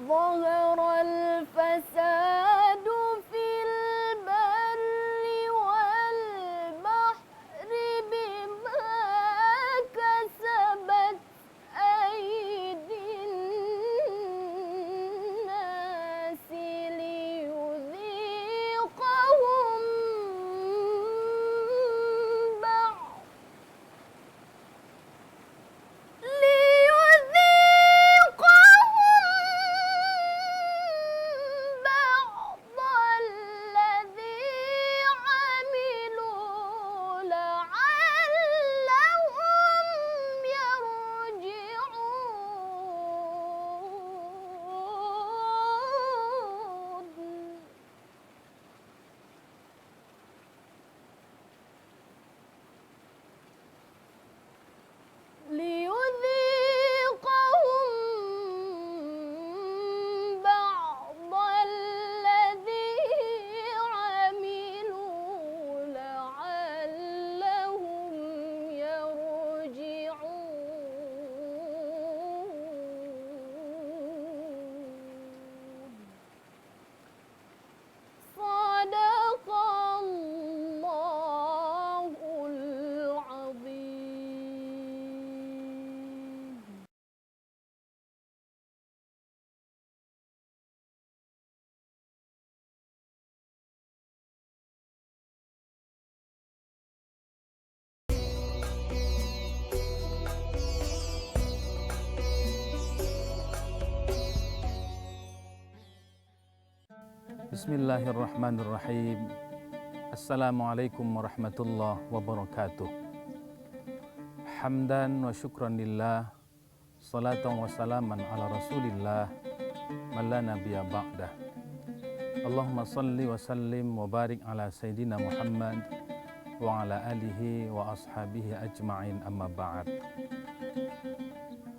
ظهر الفساد في البر والبحر بما كسبت أيدي الناس ليذيقهم بعض الذي عملوا لعلهم يرجعون. ليذيقهم بعض الذي عملوا لعلهم يرجعون. صدق الله العظيم. Bismillahirrahmanirrahim. Assalamualaikum warahmatullahi wabarakatuh. Hamdan wa syukran lillah, salatan wa salaman ala rasulillah, man la nabiyya ba'dah. Allahumma salli wa sallim wa barik ala Sayyidina Muhammad wa ala alihi wa ashabihi ajma'in, amma ba'd.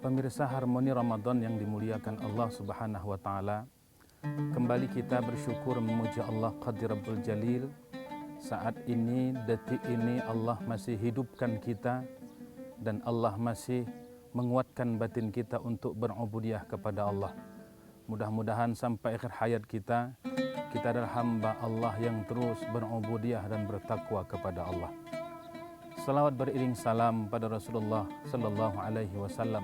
Pemirsa Harmoni Ramadan yang dimuliakan Allah Subhanahu wa Ta'ala, kembali kita bersyukur memuji Allah Qadir Rabbul Jalil. Saat ini, detik ini Allah masih hidupkan kita dan Allah masih menguatkan batin kita untuk berubudiyah kepada Allah. Mudah-mudahan sampai akhir hayat kita adalah hamba Allah yang terus berubudiyah dan bertakwa kepada Allah. Salawat beriring salam pada Rasulullah sallallahu alaihi wasallam.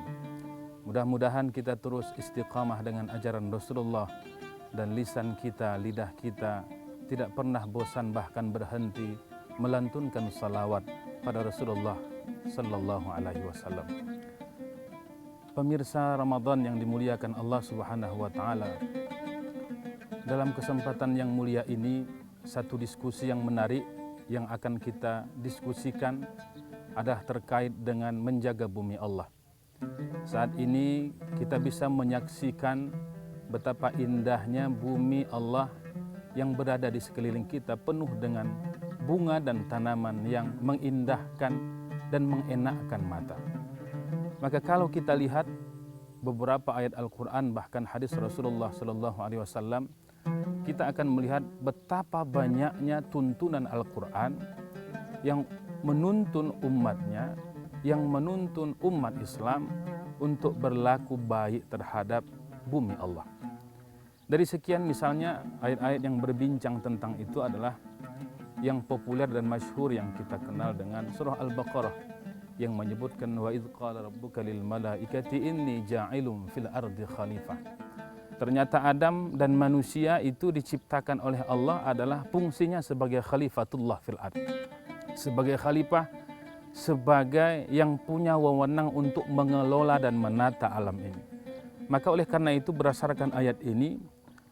Mudah-mudahan kita terus istiqamah dengan ajaran Rasulullah dan lisan kita, lidah kita tidak pernah bosan bahkan berhenti melantunkan salawat pada Rasulullah sallallahu alaihi wasallam. Pemirsa Ramadan yang dimuliakan Allah Subhanahu wa Ta'ala, dalam kesempatan yang mulia ini satu diskusi yang menarik yang akan kita diskusikan adalah terkait dengan menjaga bumi Allah. Saat ini kita bisa menyaksikan betapa indahnya bumi Allah yang berada di sekeliling kita, penuh dengan bunga dan tanaman yang mengindahkan dan mengenakkan mata. Maka kalau kita lihat beberapa ayat Al-Quran bahkan hadis Rasulullah SAW, kita akan melihat betapa banyaknya tuntunan Al-Quran yang menuntun umatnya, yang menuntun umat Islam untuk berlaku baik terhadap bumi Allah. Dari sekian misalnya ayat-ayat yang berbincang tentang itu adalah yang populer dan masyhur yang kita kenal dengan surah Al-Baqarah yang menyebutkan wa idz qala rabbuka lil malaikati inni ja'ilun fil ardi khalifah. Ternyata Adam dan manusia itu diciptakan oleh Allah adalah fungsinya sebagai khalifatullah fil ard. Sebagai khalifah, sebagai yang punya wewenang untuk mengelola dan menata alam ini. Maka oleh karena itu berdasarkan ayat ini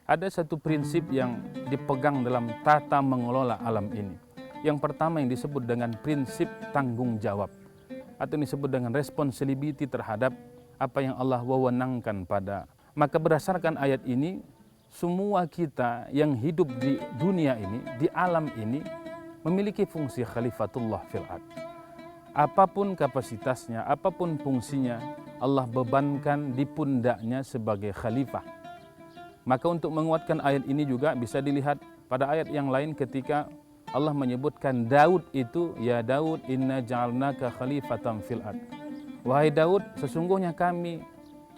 ada satu prinsip yang dipegang dalam tata mengelola alam ini. Yang pertama yang disebut dengan prinsip tanggung jawab atau yang disebut dengan responsibility terhadap apa yang Allah wewenangkan pada. Maka berdasarkan ayat ini semua kita yang hidup di dunia ini, di alam ini memiliki fungsi khalifatullah fil ard. Apapun kapasitasnya, apapun fungsinya, Allah bebankan di pundaknya sebagai khalifah. Maka untuk menguatkan ayat ini juga bisa dilihat pada ayat yang lain ketika Allah menyebutkan Daud itu, ya Daud inna ja'alnaka khalifatan fil ard. Wahai Daud, sesungguhnya kami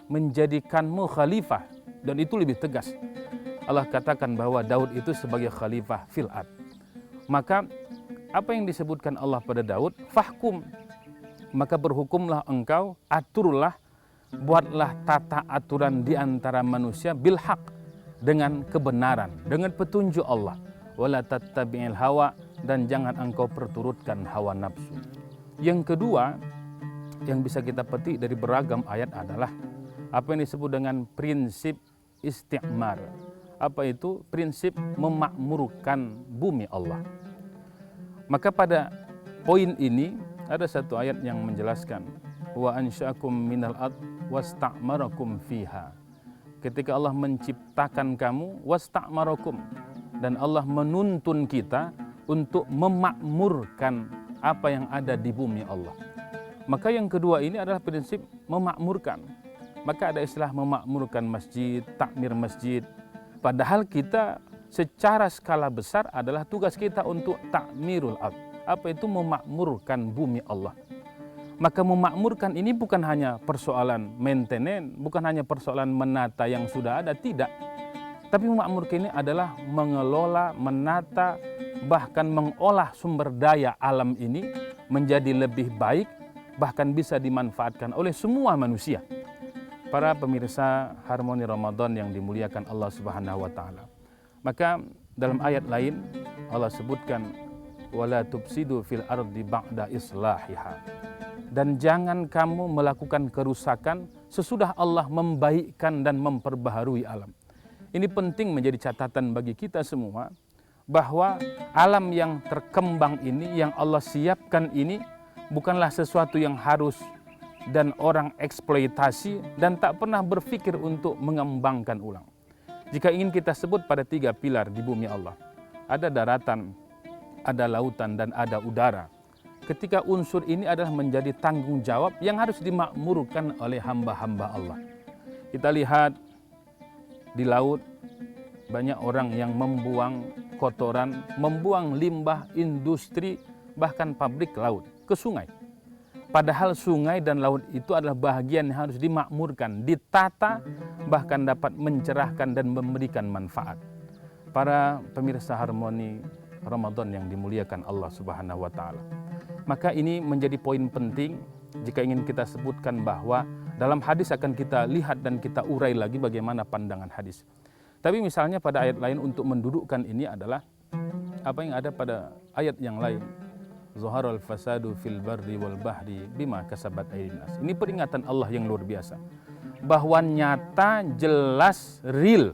menjadikanmu khalifah Dan itu lebih tegas. Allah katakan bahwa Daud itu sebagai khalifah fil ard. Maka apa yang disebutkan Allah pada Daud, fahkum, maka berhukumlah engkau, aturlah, buatlah tata aturan di antara manusia bil haq, dengan kebenaran, dengan petunjuk Allah. Wala tattabi'il hawa, dan jangan engkau perturutkan hawa nafsu. Yang kedua yang bisa kita petik dari beragam ayat adalah apa yang disebut dengan prinsip isti'mar. Apa itu? Prinsip memakmurkan bumi Allah. Maka pada poin ini ada satu ayat yang menjelaskan wa ansya'akum minal ard wasta'marakum fiha. Ketika Allah menciptakan kamu, wasta'marakum, dan Allah menuntun kita untuk memakmurkan apa yang ada di bumi Allah. Maka yang kedua ini adalah prinsip memakmurkan. Maka ada istilah memakmurkan masjid, takmir masjid. Padahal kita secara skala besar adalah tugas kita untuk takmirul ard. Apa itu memakmurkan bumi Allah? Maka memakmurkan ini bukan hanya persoalan maintenance, bukan hanya persoalan menata yang sudah ada, tidak. Tapi memakmurkan ini adalah mengelola, menata, bahkan mengolah sumber daya alam ini menjadi lebih baik, bahkan bisa dimanfaatkan oleh semua manusia. Para pemirsa Harmoni Ramadan yang dimuliakan Allah Subhanahu wa taala. Maka dalam ayat lain Allah sebutkan wala tufsidu fil ardi ba'da islahiha. Dan jangan kamu melakukan kerusakan sesudah Allah membaikkan dan memperbaharui alam. Ini penting menjadi catatan bagi kita semua bahwa alam yang terkembang ini, yang Allah siapkan ini bukanlah sesuatu yang harus dan orang eksploitasi dan tak pernah berpikir untuk mengembangkan ulang. Jika ingin kita sebut pada 3 pilar di bumi Allah, ada daratan, ada lautan, dan ada udara. Ketika unsur ini adalah menjadi tanggung jawab yang harus dimakmurkan oleh hamba-hamba Allah. Kita lihat di laut banyak orang yang membuang kotoran, membuang limbah industri, bahkan pabrik laut ke sungai. Padahal sungai dan laut itu adalah bahagian yang harus dimakmurkan, ditata, bahkan dapat mencerahkan dan memberikan manfaat. Para pemirsa Harmoni Ramadan yang dimuliakan Allah Subhanahu wa taala. Maka ini menjadi poin penting jika ingin kita sebutkan bahwa dalam hadis akan kita lihat dan kita urai lagi bagaimana pandangan hadis. Tapi misalnya pada ayat lain untuk mendudukkan ini adalah apa yang ada pada ayat yang lain. Zaharal fasadu fil barri wal bahri bima kasabat aydin nas. Ini peringatan Allah yang luar biasa. Bahwa nyata, jelas, real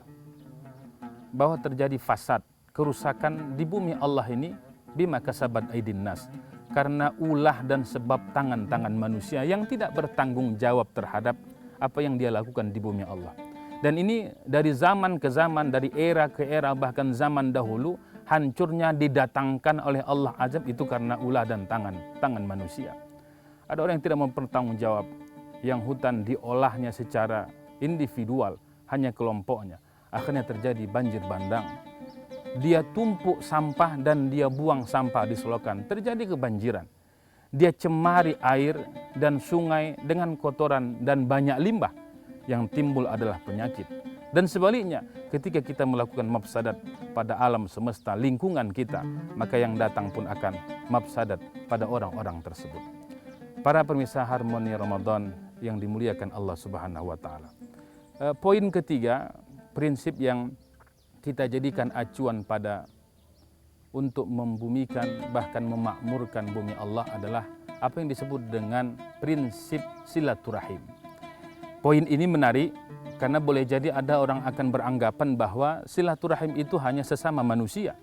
bahwa terjadi fasad, kerusakan di bumi Allah ini bima kasabat aydin nas. Karena ulah dan sebab tangan-tangan manusia yang tidak bertanggung jawab terhadap apa yang dia lakukan di bumi Allah. Dan ini dari zaman ke zaman, dari era ke era, bahkan zaman dahulu, hancurnya didatangkan oleh Allah azab itu karena ulah dan tangan manusia. Ada orang yang tidak mempertanggung jawab, yang hutan diolahnya secara individual, hanya kelompoknya. Akhirnya terjadi banjir bandang. Dia tumpuk sampah dan dia buang sampah di selokan, terjadi kebanjiran. Dia cemari air dan sungai dengan kotoran dan banyak limbah, yang timbul adalah penyakit. Dan sebaliknya, ketika kita melakukan mafsadat pada alam semesta, lingkungan kita, maka yang datang pun akan mafsadat pada orang-orang tersebut. Para pemirsa Harmoni Ramadan yang dimuliakan Allah Subhanahu wa taala. Poin ketiga, prinsip yang kita jadikan acuan pada untuk membumikan bahkan memakmurkan bumi Allah adalah apa yang disebut dengan prinsip silaturahim. Poin ini menarik karena boleh jadi ada orang akan beranggapan bahwa silaturahim itu hanya sesama manusia.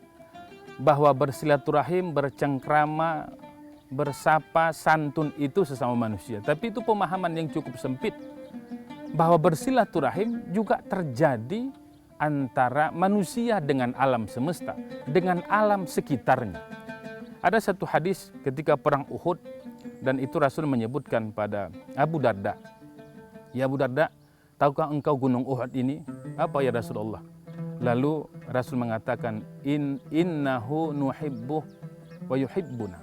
Bahwa bersilaturahim, bercengkrama, bersapa, santun itu sesama manusia. Tapi itu pemahaman yang cukup sempit. Bahwa bersilaturahim juga terjadi antara manusia dengan alam semesta, dengan alam sekitarnya. Ada satu hadis ketika perang Uhud, dan itu Rasul menyebutkan pada Abu Darda. Ya Abu Darda, tahukah engkau gunung Uhud ini? Apa ya Rasulullah? Lalu Rasul mengatakan, innahu nuhibbuh wa yuhibbuna.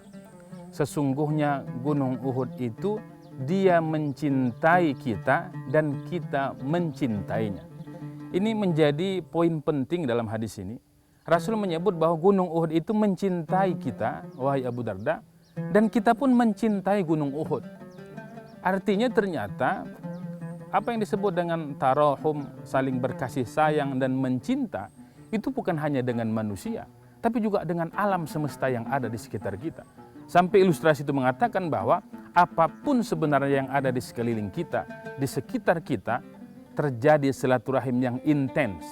Sesungguhnya gunung Uhud itu dia mencintai kita dan kita mencintainya. Ini menjadi poin penting dalam hadis ini. Rasul menyebut bahwa Gunung Uhud itu mencintai kita, wahai Abu Darda, dan kita pun mencintai Gunung Uhud. Artinya ternyata apa yang disebut dengan tarahum, saling berkasih sayang dan mencinta, itu bukan hanya dengan manusia, tapi juga dengan alam semesta yang ada di sekitar kita. Sampai ilustrasi itu mengatakan bahwa apapun sebenarnya yang ada di sekeliling kita, di sekitar kita, terjadi silaturahim yang intens,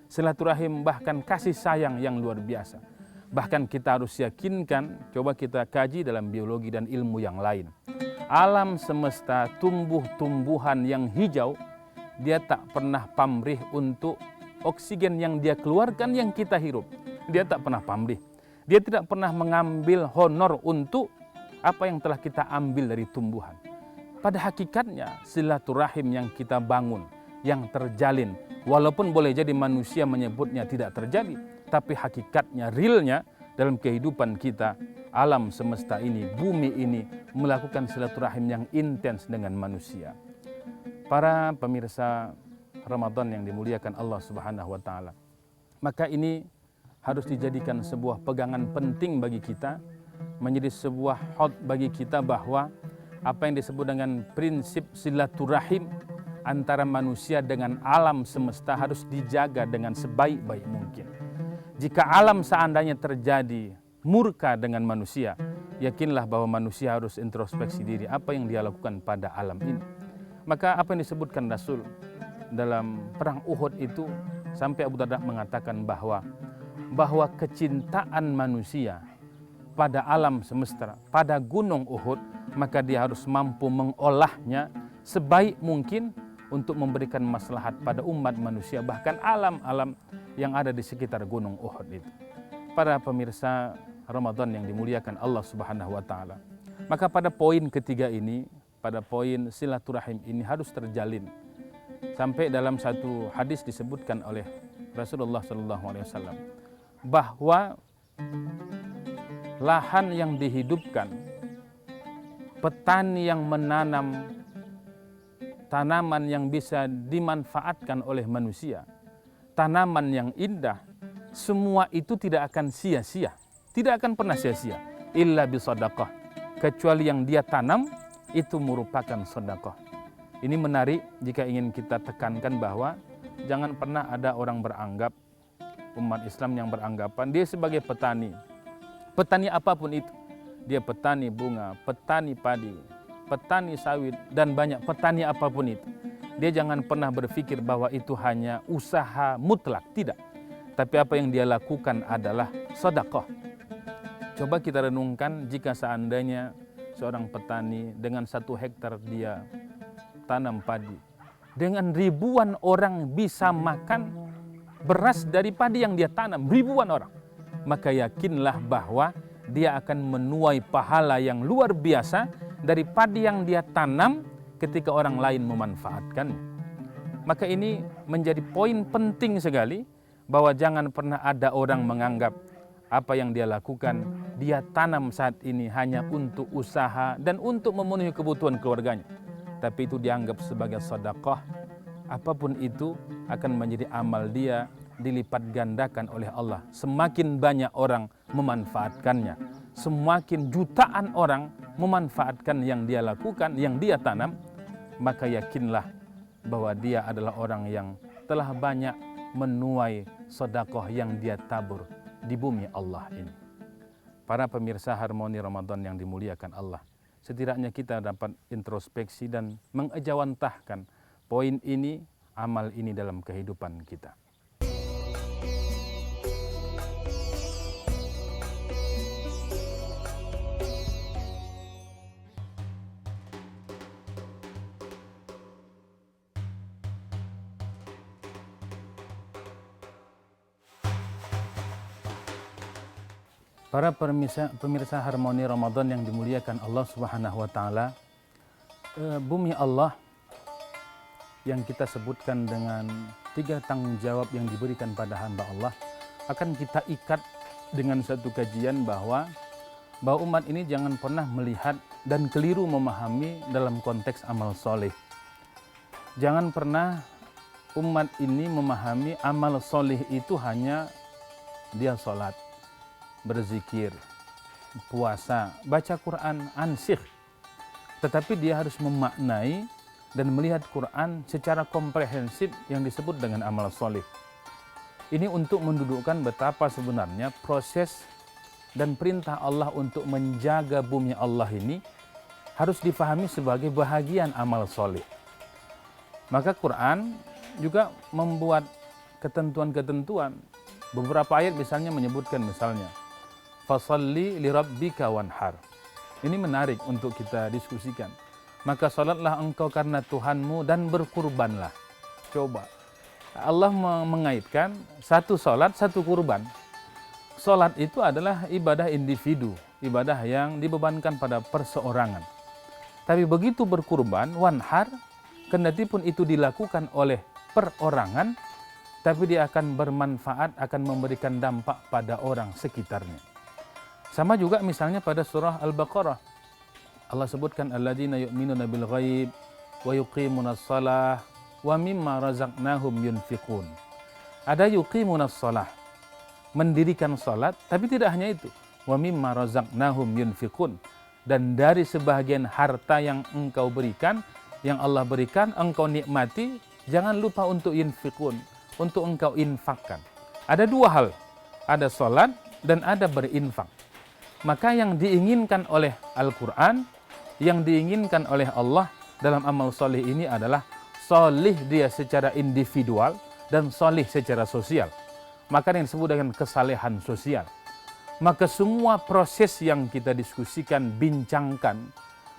silaturahim bahkan kasih sayang yang luar biasa. Bahkan kita harus yakinkan, coba kita kaji dalam biologi dan ilmu yang lain. Alam semesta, tumbuh-tumbuhan yang hijau, dia tak pernah pamrih untuk oksigen yang dia keluarkan yang kita hirup. Dia tak pernah pamrih. Dia tidak pernah mengambil honor untuk apa yang telah kita ambil dari tumbuhan. Pada hakikatnya silaturahim yang kita bangun, yang terjalin, walaupun boleh jadi manusia menyebutnya tidak terjadi, tapi hakikatnya, realnya dalam kehidupan kita, alam semesta ini, bumi ini melakukan silaturahim yang intens dengan manusia. Para pemirsa Ramadan yang dimuliakan Allah Subhanahu wa taala. Maka ini harus dijadikan sebuah pegangan penting bagi kita, menjadi sebuah hot bagi kita bahwa apa yang disebut dengan prinsip silaturahim antara manusia dengan alam semesta harus dijaga dengan sebaik-baik mungkin. Jika alam seandainya terjadi murka dengan manusia, yakinlah bahwa manusia harus introspeksi diri apa yang dia lakukan pada alam ini. Maka apa yang disebutkan Rasul dalam perang Uhud itu, sampai Abu Darda mengatakan bahwa kecintaan manusia pada alam semesta, pada gunung Uhud, maka dia harus mampu mengolahnya sebaik mungkin untuk memberikan maslahat pada umat manusia, bahkan alam-alam yang ada di sekitar gunung Uhud itu. Para pemirsa Ramadan yang dimuliakan Allah Subhanahu wa taala. Maka pada poin ketiga ini, pada poin silaturahim ini harus terjalin. Sampai dalam satu hadis disebutkan oleh Rasulullah sallallahu alaihi wasallam bahwa lahan yang dihidupkan, petani yang menanam tanaman yang bisa dimanfaatkan oleh manusia, tanaman yang indah, semua itu tidak akan sia-sia, tidak akan pernah sia-sia, illa bisadaqah, kecuali yang dia tanam itu merupakan sedekah. Ini menarik jika ingin kita tekankan bahwa jangan pernah ada orang beranggap, umat Islam yang beranggapan dia sebagai petani. Petani apapun itu, dia petani bunga, petani padi, petani sawit, dan banyak petani apapun itu. Dia jangan pernah berpikir bahwa itu hanya usaha mutlak, tidak. Tapi apa yang dia lakukan adalah sedekah. Coba kita renungkan jika seandainya seorang petani dengan 1 hektar dia tanam padi, dengan ribuan orang bisa makan beras dari padi yang dia tanam, ribuan orang, maka yakinlah bahwa dia akan menuai pahala yang luar biasa dari padi yang dia tanam ketika orang lain memanfaatkannya. Maka ini menjadi poin penting sekali, bahwa jangan pernah ada orang menganggap apa yang dia lakukan, dia tanam saat ini hanya untuk usaha dan untuk memenuhi kebutuhan keluarganya, tapi itu dianggap sebagai sedekah. Apapun itu akan menjadi amal dia, dilipat gandakan oleh Allah. Semakin banyak orang memanfaatkannya, semakin jutaan orang memanfaatkan yang dia lakukan, yang dia tanam, maka yakinlah bahwa dia adalah orang yang telah banyak menuai sedekah yang dia tabur di bumi Allah ini. Para pemirsa Harmoni Ramadan yang dimuliakan Allah, setidaknya kita dapat introspeksi dan mengejawantahkan poin ini, amal ini dalam kehidupan kita. Para pemirsa Harmoni Ramadan yang dimuliakan Allah Subhanahu wa taala, bumi Allah yang kita sebutkan dengan 3 tanggung jawab yang diberikan pada hamba Allah akan kita ikat dengan satu kajian bahwa umat ini jangan pernah melihat dan keliru memahami dalam konteks amal soleh. Jangan pernah umat ini memahami amal solih itu hanya dia sholat, berzikir, puasa, baca Quran, ansih. Tetapi dia harus memaknai dan melihat Quran secara komprehensif yang disebut dengan amal solih. Ini untuk mendudukkan betapa sebenarnya proses dan perintah Allah untuk menjaga bumi Allah ini harus difahami sebagai bahagian amal solih. Maka Quran juga membuat ketentuan-ketentuan. Beberapa ayat misalnya menyebutkan misalnya fasalli lirabbika wanhar. Ini menarik untuk kita diskusikan. Maka salatlah engkau karena Tuhanmu dan berkurbanlah. Coba. Allah mengaitkan satu salat, satu kurban. Salat itu adalah ibadah individu, ibadah yang dibebankan pada perseorangan. Tapi begitu berkurban, wanhar, kendati pun itu dilakukan oleh perorangan, tapi dia akan bermanfaat, akan memberikan dampak pada orang sekitarnya. Sama juga misalnya pada surah Al-Baqarah. Allah sebutkan alladzina yu'minuna bil ghaib wa yuqimunas shalah wa mimma razaqnahum yunfiqun. Ada yuqimunas shalah, mendirikan salat, tapi tidak hanya itu. Wa mimma razaqnahum yunfiqun, dan dari sebahagian harta yang engkau berikan, yang Allah berikan, engkau nikmati, jangan lupa untuk yunfiqun, untuk engkau infakkan. Ada dua hal, ada salat dan ada berinfak. Maka yang diinginkan oleh Al-Quran, yang diinginkan oleh Allah dalam amal solih ini adalah solih dia secara individual dan solih secara sosial. Maka yang disebut dengan kesalehan sosial. Maka semua proses yang kita diskusikan, bincangkan,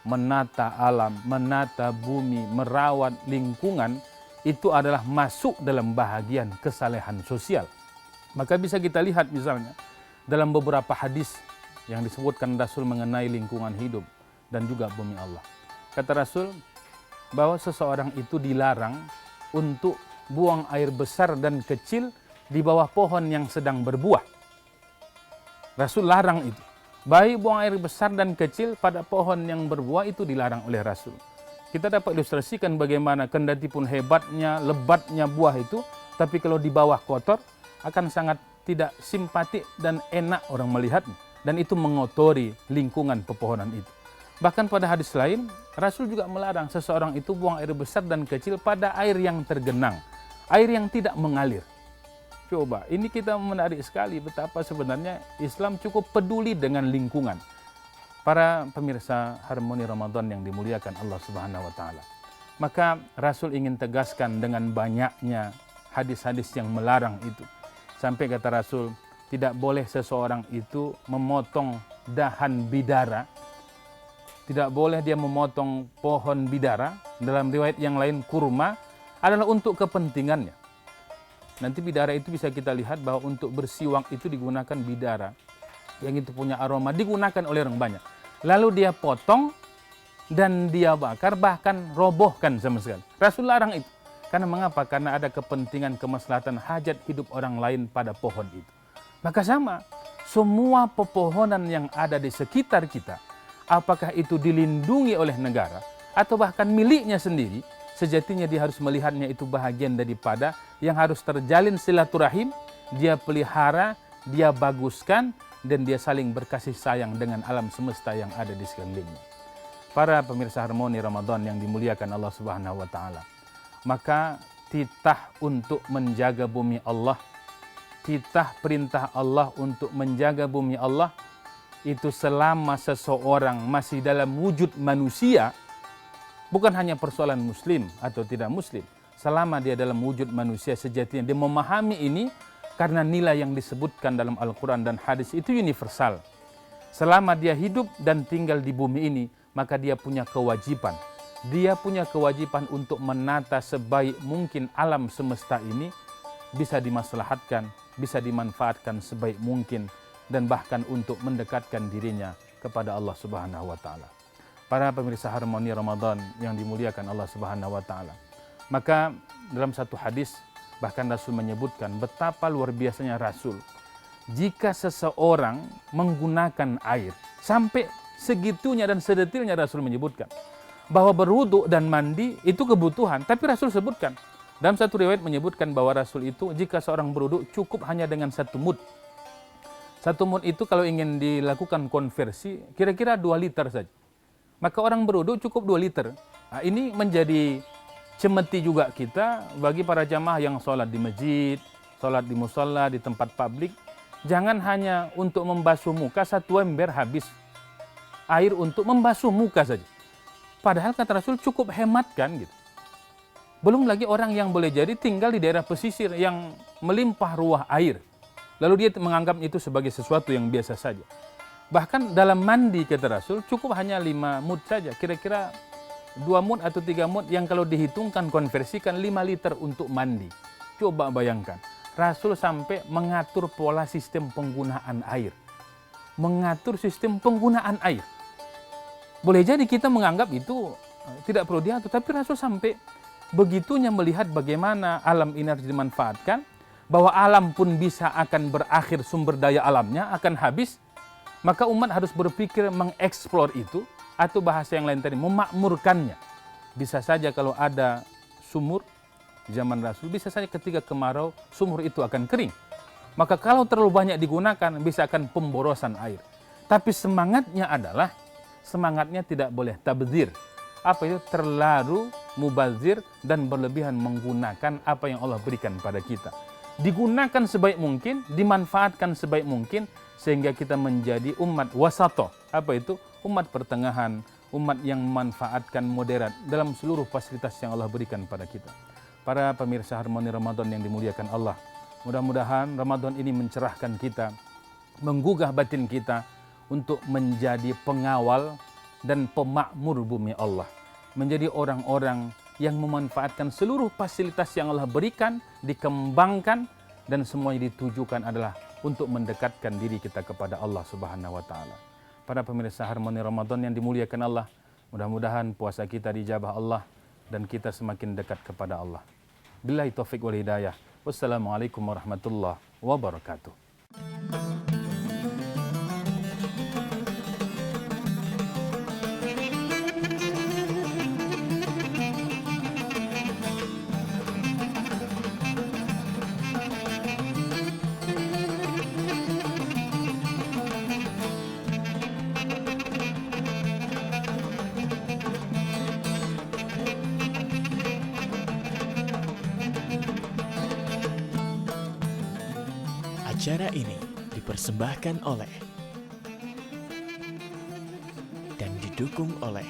menata alam, menata bumi, merawat lingkungan, itu adalah masuk dalam bahagian kesalehan sosial. Maka bisa kita lihat misalnya dalam beberapa hadis yang disebutkan Rasul mengenai lingkungan hidup dan juga bumi Allah. Kata Rasul bahwa seseorang itu dilarang untuk buang air besar dan kecil di bawah pohon yang sedang berbuah. Rasul larang itu. Baik buang air besar dan kecil pada pohon yang berbuah itu dilarang oleh Rasul. Kita dapat ilustrasikan bagaimana kendati pun hebatnya, lebatnya buah itu, tapi kalau di bawah kotor akan sangat tidak simpatik dan enak orang melihatnya. Dan itu mengotori lingkungan pepohonan itu. Bahkan pada hadis lain, Rasul juga melarang seseorang itu buang air besar dan kecil pada air yang tergenang, air yang tidak mengalir. Coba, ini kita menarik sekali betapa sebenarnya Islam cukup peduli dengan lingkungan. Para pemirsa Harmoni Ramadan yang dimuliakan Allah Subhanahu wa taala. Maka Rasul ingin tegaskan dengan banyaknya hadis-hadis yang melarang itu. Sampai kata Rasul, tidak boleh seseorang itu memotong dahan bidara. Tidak boleh dia memotong pohon bidara. Dalam riwayat yang lain kurma adalah untuk kepentingannya. Nanti bidara itu bisa kita lihat bahwa untuk bersiwak itu digunakan bidara. Yang itu punya aroma digunakan oleh orang banyak. Lalu dia potong dan dia bakar, bahkan robohkan sama sekali. Rasul larang itu. Karena mengapa? Karena ada kepentingan kemaslahatan hajat hidup orang lain pada pohon itu. Maka sama, semua pepohonan yang ada di sekitar kita, apakah itu dilindungi oleh negara atau bahkan miliknya sendiri, sejatinya dia harus melihatnya itu bahagian daripada yang harus terjalin silaturahim, dia pelihara, dia baguskan, dan dia saling berkasih sayang dengan alam semesta yang ada di sekelilingnya. Para pemirsa Harmoni Ramadan yang dimuliakan Allah Subhanahu wa taala. Maka titah untuk menjaga bumi Allah, titah perintah Allah untuk menjaga bumi Allah, itu selama seseorang masih dalam wujud manusia, bukan hanya persoalan muslim atau tidak muslim. Selama dia dalam wujud manusia sejatinya, dia memahami ini karena nilai yang disebutkan dalam Al-Quran dan hadis itu universal. Selama dia hidup dan tinggal di bumi ini, maka dia punya kewajiban. Dia punya kewajiban untuk menata sebaik mungkin alam semesta ini bisa dimaslahatkan, bisa dimanfaatkan sebaik mungkin, dan bahkan untuk mendekatkan dirinya kepada Allah Subhanahu wa taala. Para pemirsa Harmoni Ramadan yang dimuliakan Allah Subhanahu wa taala. Maka dalam satu hadis bahkan Rasul menyebutkan betapa luar biasanya Rasul. Jika seseorang menggunakan air, sampai segitunya dan sedetilnya Rasul menyebutkan bahwa berwudu dan mandi itu kebutuhan, tapi Rasul sebutkan Dalam satu riwayat menyebutkan bahwa Rasul itu jika seorang berwudu cukup hanya dengan 1 mud. 1 mud itu kalau ingin dilakukan konversi kira-kira 2 liter saja. Maka orang berwudu cukup 2 liter. Nah, ini menjadi cemeti juga kita bagi para jamaah yang sholat di masjid, sholat di musola, di tempat publik. Jangan hanya untuk membasuh muka 1 ember habis air untuk membasuh muka saja. Padahal kata Rasul cukup hematkan gitu. Belum lagi orang yang boleh jadi tinggal di daerah pesisir yang melimpah ruah air. Lalu dia menganggap itu sebagai sesuatu yang biasa saja. Bahkan dalam mandi kata Rasul cukup hanya 5 mud saja. Kira-kira 2 mud atau 3 mud yang kalau dihitungkan konversikan 5 liter untuk mandi. Coba bayangkan. Rasul sampai mengatur pola sistem penggunaan air. Mengatur sistem penggunaan air. Boleh jadi kita menganggap itu tidak perlu diatur. Tapi Rasul sampai begitunya melihat bagaimana alam ini harus dimanfaatkan, bahwa alam pun bisa akan berakhir, sumber daya alamnya akan habis, maka umat harus berpikir mengeksplor itu, atau bahasa yang lain tadi, memakmurkannya. Bisa saja kalau ada sumur, zaman Rasul, bisa saja ketika kemarau, sumur itu akan kering. Maka kalau terlalu banyak digunakan, bisa akan pemborosan air. Tapi semangatnya tidak boleh tabdzir. Apa itu? Terlalu mubazir dan berlebihan menggunakan apa yang Allah berikan pada kita. Digunakan sebaik mungkin, dimanfaatkan sebaik mungkin, sehingga kita menjadi umat wasato. Apa itu? Umat pertengahan, umat yang memanfaatkan moderat dalam seluruh fasilitas yang Allah berikan pada kita. Para pemirsa Harmoni Ramadan yang dimuliakan Allah, mudah-mudahan Ramadan ini mencerahkan kita, menggugah batin kita untuk menjadi pengawal dan pemakmur bumi Allah. Menjadi orang-orang yang memanfaatkan seluruh fasilitas yang Allah berikan, dikembangkan, dan semuanya ditujukan adalah untuk mendekatkan diri kita kepada Allah Subhanahu wa Ta'ala. Para pemirsa Harmoni Ramadan yang dimuliakan Allah, mudah-mudahan puasa kita dijabah Allah dan kita semakin dekat kepada Allah. Billahi taufiq wal hidayah. Wassalamualaikum warahmatullahi wabarakatuh. Acara ini dipersembahkan oleh dan didukung oleh